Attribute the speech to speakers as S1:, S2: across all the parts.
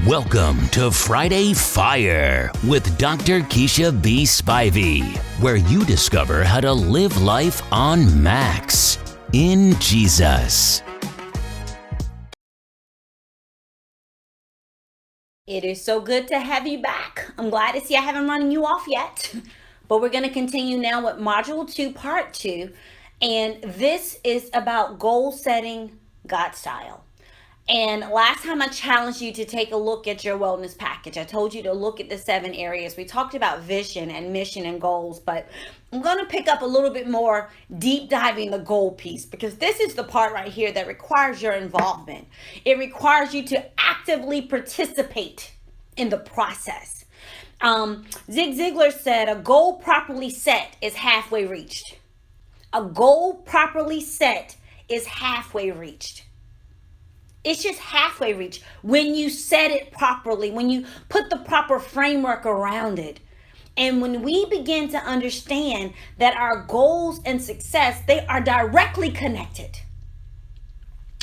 S1: Welcome to Friday Fire with Dr. Keisha B. Spivey, where you discover how to live life on max in Jesus.
S2: It is so good to have you back. I'm glad to see I haven't run you off yet, but we're going to continue now with Module 2, Part 2, and this is about goal setting God style. And last time I challenged you to take a look at your wellness package. I told you to look at the 7 areas. We talked about vision and mission and goals, but I'm going to pick up a little bit more deep diving the goal piece, because this is the part right here that requires your involvement. It requires you to actively participate in the process. Zig Ziglar said, a goal properly set is halfway reached. A goal properly set is halfway reached. It's just halfway reached when you set it properly, when you put the proper framework around it. And when we begin to understand that our goals and success, they are directly connected.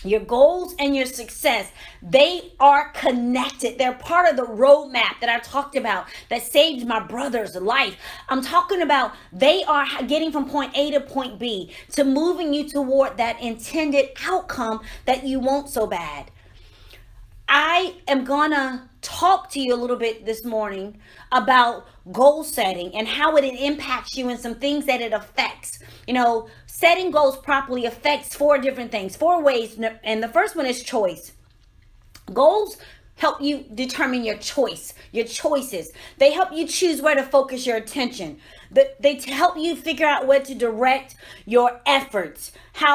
S2: Your goals and your success, they are connected. They're part of the roadmap that I talked about that saved my brother's life. I'm talking about they are getting from point A to point B to moving you toward that intended outcome that you want so bad. I am gonna talk to you a little bit this morning about goal setting and how it impacts you and some things that it affects. You know, setting goals properly affects 4 different things, 4 ways. And the first one is choice. Goals help you determine your choices. They help you choose where to focus your attention. They help you figure out where to direct your efforts,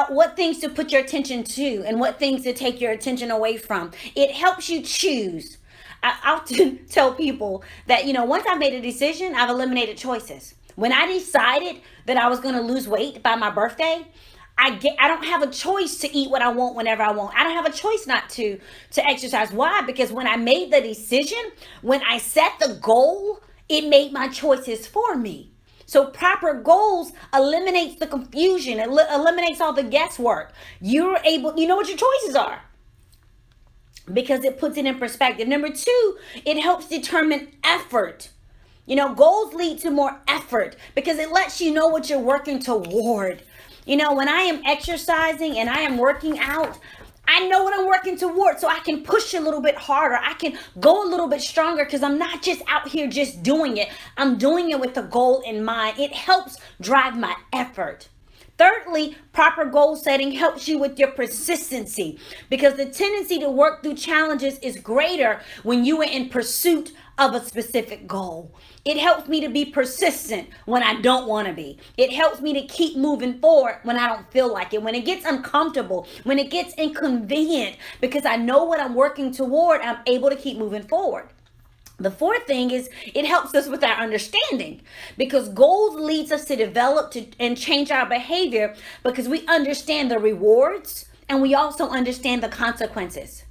S2: what things to put your attention to and what things to take your attention away from. It helps you choose. I often tell people that, once I made a decision, I've eliminated choices. When I decided that I was going to lose weight by my birthday, I don't have a choice to eat what I want whenever I want. I don't have a choice not to exercise. Why? Because when I made the decision, when I set the goal, it made my choices for me. So proper goals eliminates the confusion. It eliminates all the guesswork. You know what your choices are, because it puts it in perspective. Number 2, it helps determine effort. Goals lead to more effort because it lets you know what you're working toward. When I am exercising and I am working out, I know what I'm working toward, so I can push a little bit harder. I can go a little bit stronger because I'm not just out here just doing it. I'm doing it with a goal in mind. It helps drive my effort. Thirdly, proper goal setting helps you with your persistency, because the tendency to work through challenges is greater when you are in pursuit of a specific goal. It helps me to be persistent when I don't want to be. It helps me to keep moving forward when I don't feel like it, when it gets uncomfortable, when it gets inconvenient, because I know what I'm working toward. I'm able to keep moving forward. The 4th thing is it helps us with our understanding, because goals leads us to develop and change our behavior, because we understand the rewards and we also understand the consequences.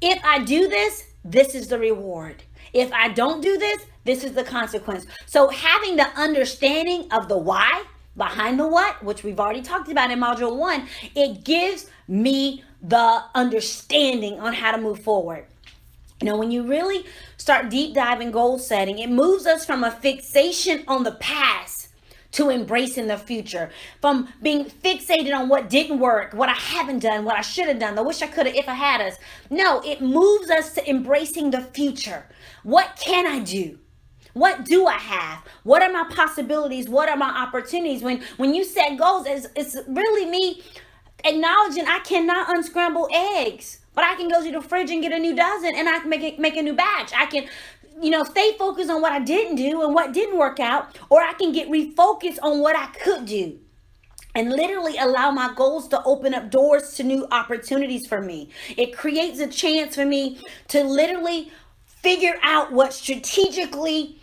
S2: If I do this, this is the reward. If I don't do this, this is the consequence. So having the understanding of the why behind the what, which we've already talked about in Module 1, it gives me the understanding on how to move forward. When you really start deep diving goal setting, it moves us from a fixation on the past to embracing the future, from being fixated on what didn't work, what I haven't done, what I should have done, I wish I could have if I had us. No, it moves us to embracing the future. What can I do? What do I have? What are my possibilities? What are my opportunities? When you set goals, it's really me acknowledging I cannot unscramble eggs, but I can go to the fridge and get a new dozen, and I can make a new batch. I can, stay focused on what I didn't do and what didn't work out, or I can get refocused on what I could do and literally allow my goals to open up doors to new opportunities for me. It creates a chance for me to literally figure out what strategically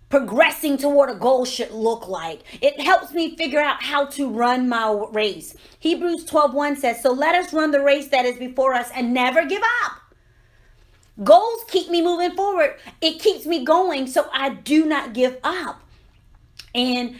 S2: progressing toward a goal should look like. It helps me figure out how to run my race. Hebrews 12:1 says, so let us run the race that is before us and never give up. Goals keep me moving forward. It keeps me going, so I do not give up. And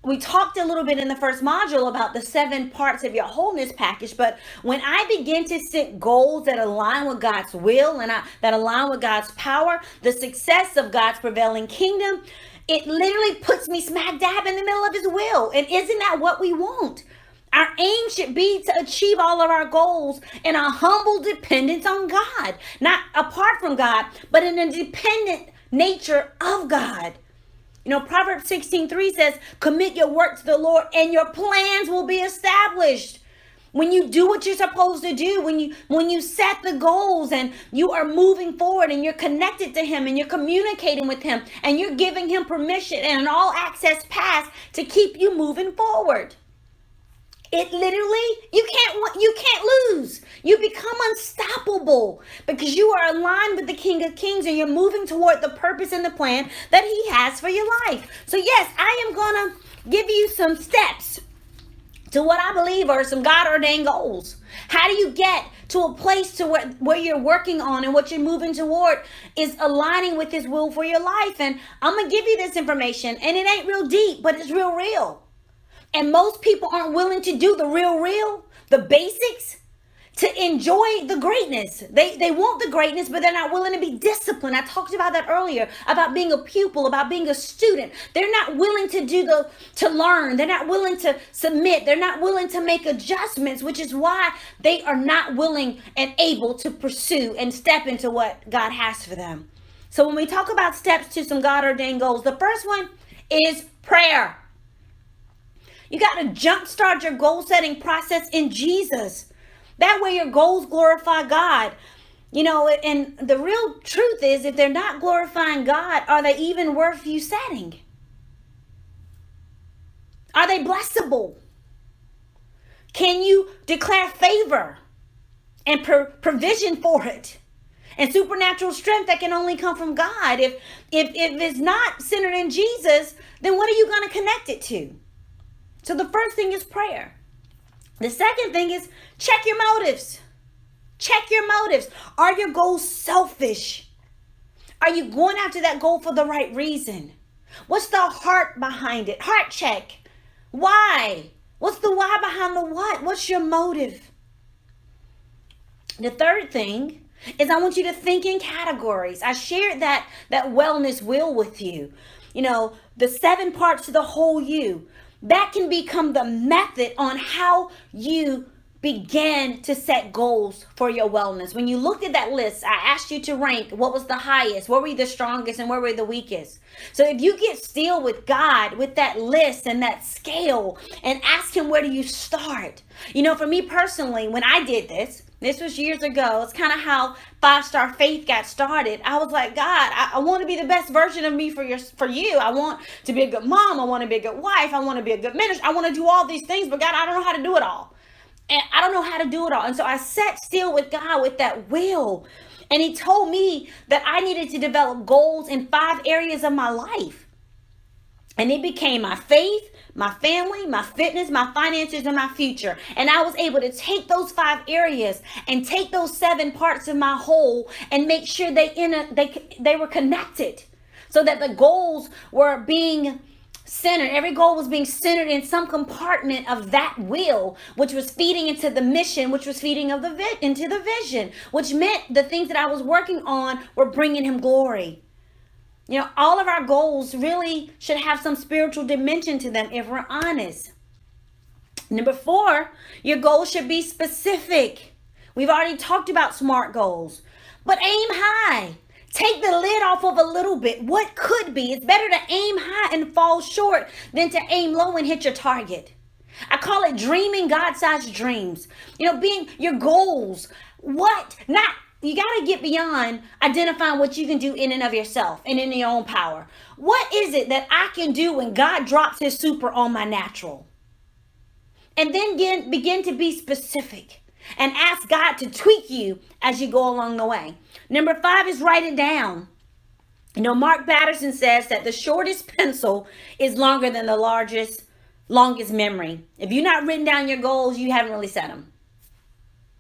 S2: we talked a little bit in the first module about the 7 parts of your wholeness package, but when I begin to set goals that align with God's will and that align with God's power, the success of God's prevailing kingdom, it literally puts me smack dab in the middle of his will. And isn't that what we want? Our aim should be to achieve all of our goals in a humble dependence on God, not apart from God, but in a dependent nature of God. You know, Proverbs 16:3 says, commit your work to the Lord and your plans will be established. When you do what you're supposed to do, when you set the goals and you are moving forward and you're connected to him and you're communicating with him and you're giving him permission and an all access pass to keep you moving forward. It literally, you can't lose. You become unstoppable because you are aligned with the King of Kings and you're moving toward the purpose and the plan that he has for your life. So yes, I am going to give you some steps to what I believe are some God ordained goals. How do you get to a place to where you're working on and what you're moving toward is aligning with his will for your life? And I'm going to give you this information, and it ain't real deep, but it's real. And most people aren't willing to do the real, the basics, to enjoy the greatness. They want the greatness, but they're not willing to be disciplined. I talked about that earlier, about being a pupil, about being a student. They're not willing to learn. They're not willing to submit. They're not willing to make adjustments, which is why they are not willing and able to pursue and step into what God has for them. So when we talk about steps to some God ordained goals, the first one is prayer. You got to jumpstart your goal setting process in Jesus. That way your goals glorify God. You know, and the real truth is, if they're not glorifying God, are they even worth you setting? Are they blessable? Can you declare favor and provision for it? And supernatural strength that can only come from God. If it's not centered in Jesus, then what are you going to connect it to? So the first thing is prayer. The second thing is check your motives. Check your motives. Are your goals selfish? Are you going after that goal for the right reason? What's the heart behind it? Heart check. Why? What's the why behind the what? What's your motive? The third thing is I want you to think in categories. I shared that wellness wheel with you. You know, the 7 parts to the whole you. That can become the method on how you begin to set goals for your wellness. When you looked at that list, I asked you to rank what was the highest, where were the strongest, and where were the weakest. So if you get still with God, with that list and that scale, and ask him, where do you start? You know, for me personally, when I did this was years ago. It's kind of how 5-Star Faith got started. I was like, God, I want to be the best version of me for you. I want to be a good mom. I want to be a good wife. I want to be a good minister. I want to do all these things, but God, I don't know how to do it all. And I don't know how to do it all. And so I sat still with God with that will. And he told me that I needed to develop goals in 5 areas of my life. And it became my faith, my family, my fitness, my finances, and my future. And I was able to take those 5 areas and take those 7 parts of my whole and make sure they were connected, so that the goals were being centered. Every goal was being centered in some compartment of that will, which was feeding into the mission, which was feeding into the vision, which meant the things that I was working on were bringing him glory. You know, all of our goals really should have some spiritual dimension to them if we're honest. Number 4, your goals should be specific. We've already talked about SMART goals, but aim high. Take the lid off of a little bit. What could be? It's better to aim high and fall short than to aim low and hit your target. I call it dreaming God-sized dreams. You know, being your goals. You got to get beyond identifying what you can do in and of yourself and in your own power. What is it that I can do when God drops his super on my natural? And then begin to be specific and ask God to tweak you as you go along the way. Number 5 is write it down. You know, Mark Batterson says that the shortest pencil is longer than the longest memory. If you're not written down your goals, you haven't really set them.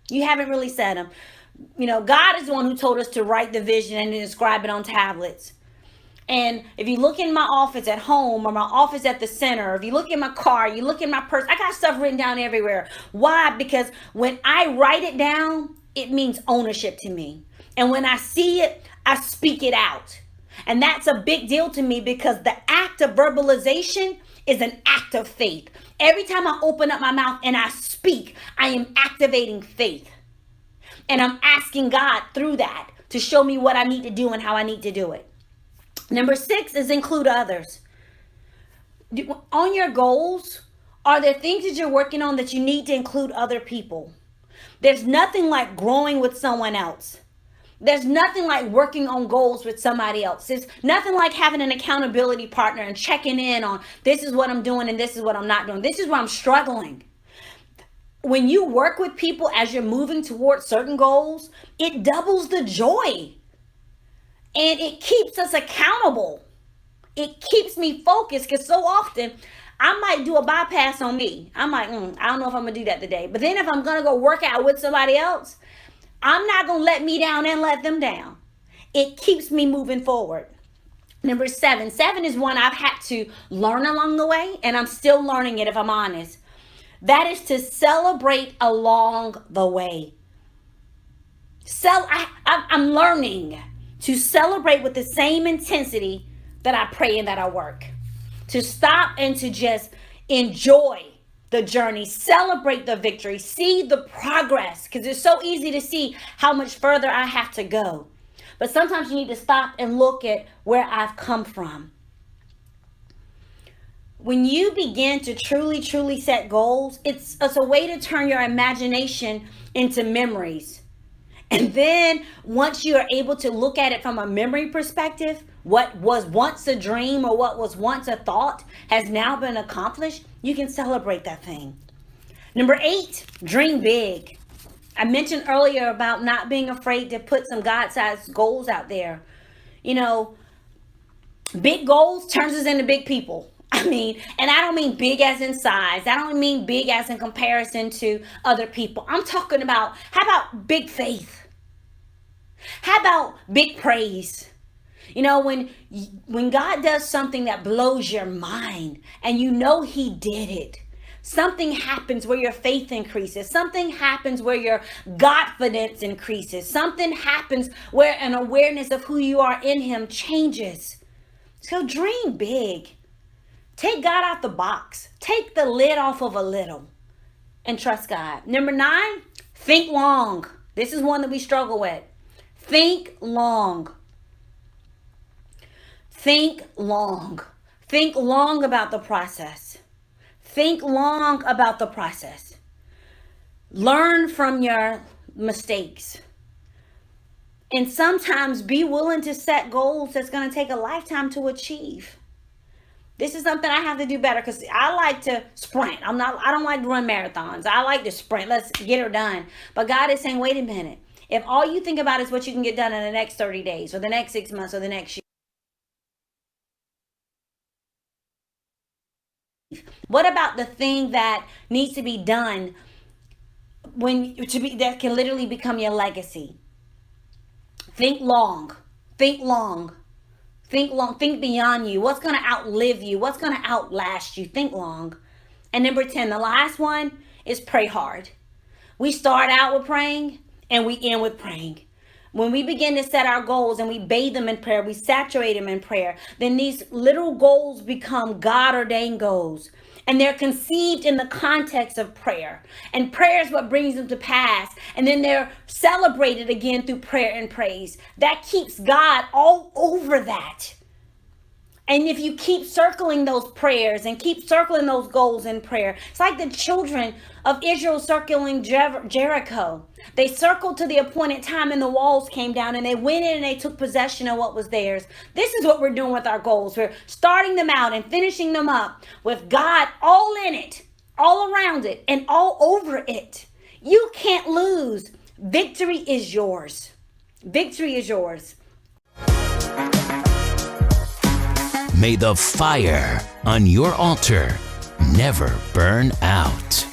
S2: You haven't really set them. You know, God is the one who told us to write the vision and to inscribe it on tablets. And if you look in my office at home or my office at the center, if you look in my car, you look in my purse, I got stuff written down everywhere. Why? Because when I write it down, it means ownership to me. And when I see it, I speak it out. And that's a big deal to me because the act of verbalization is an act of faith. Every time I open up my mouth and I speak, I am activating faith. And I'm asking God through that to show me what I need to do and how I need to do it. Number 6 is include others. On your goals, are there things that you're working on that you need to include other people? There's nothing like growing with someone else. There's nothing like working on goals with somebody else. There's nothing like having an accountability partner and checking in on this is what I'm doing and this is what I'm not doing. This is where I'm struggling. When you work with people as you're moving towards certain goals, it doubles the joy. And it keeps us accountable. It keeps me focused because so often I might do a bypass on me. I'm like, I don't know if I'm going to do that today. But then if I'm going to go work out with somebody else, I'm not going to let me down and let them down. It keeps me moving forward. Number 7. 7 is one I've had to learn along the way, and I'm still learning it if I'm honest. That is to celebrate along the way. I'm learning to celebrate with the same intensity that I pray and that I work. To stop and to just enjoy the journey, celebrate the victory, see the progress, because it's so easy to see how much further I have to go. But sometimes you need to stop and look at where I've come from. When you begin to truly set goals, it's a way to turn your imagination into memories. And then once you are able to look at it from a memory perspective, what was once a dream or what was once a thought has now been accomplished, you can celebrate that thing. Number 8, dream big. I mentioned earlier about not being afraid to put some God-sized goals out there. You know, big goals turns us into big people. I mean, and I don't mean big as in size. I don't mean big as in comparison to other people. I'm talking about, how about big faith? How about big praise? You know, when God does something that blows your mind and you know he did it, something happens where your faith increases. Something happens where your Godfidence increases. Something happens where an awareness of who you are in him changes. So dream big. Take God out the box. Take the lid off of a little and trust God. Number 9, think long. This is one that we struggle with. Think long. Think long. Think long about the process. Think long about the process. Learn from your mistakes. And sometimes be willing to set goals that's going to take a lifetime to achieve. This is something I have to do better because I like to sprint. I don't like to run marathons. I like to sprint. Let's get her done. But God is saying, wait a minute. If all you think about is what you can get done in the next 30 days or the next 6 months or the next year, what about the thing that needs to be done that can literally become your legacy? Think long. Think long. Think long. Think beyond you. What's going to outlive you? What's going to outlast you? Think long. And number 10, the last one is pray hard. We start out with praying and we end with praying. When we begin to set our goals and we bathe them in prayer, we saturate them in prayer, then these little goals become God-ordained goals. And they're conceived in the context of prayer. And prayer is what brings them to pass. And then they're celebrated again through prayer and praise. That keeps God all over that. And if you keep circling those prayers and keep circling those goals in prayer, it's like the children of Israel circling Jericho. They circled to the appointed time and the walls came down and they went in and they took possession of what was theirs. This is what we're doing with our goals. We're starting them out and finishing them up with God all in it, all around it, and all over it. You can't lose. Victory is yours. Victory is yours.
S1: May the fire on your altar never burn out.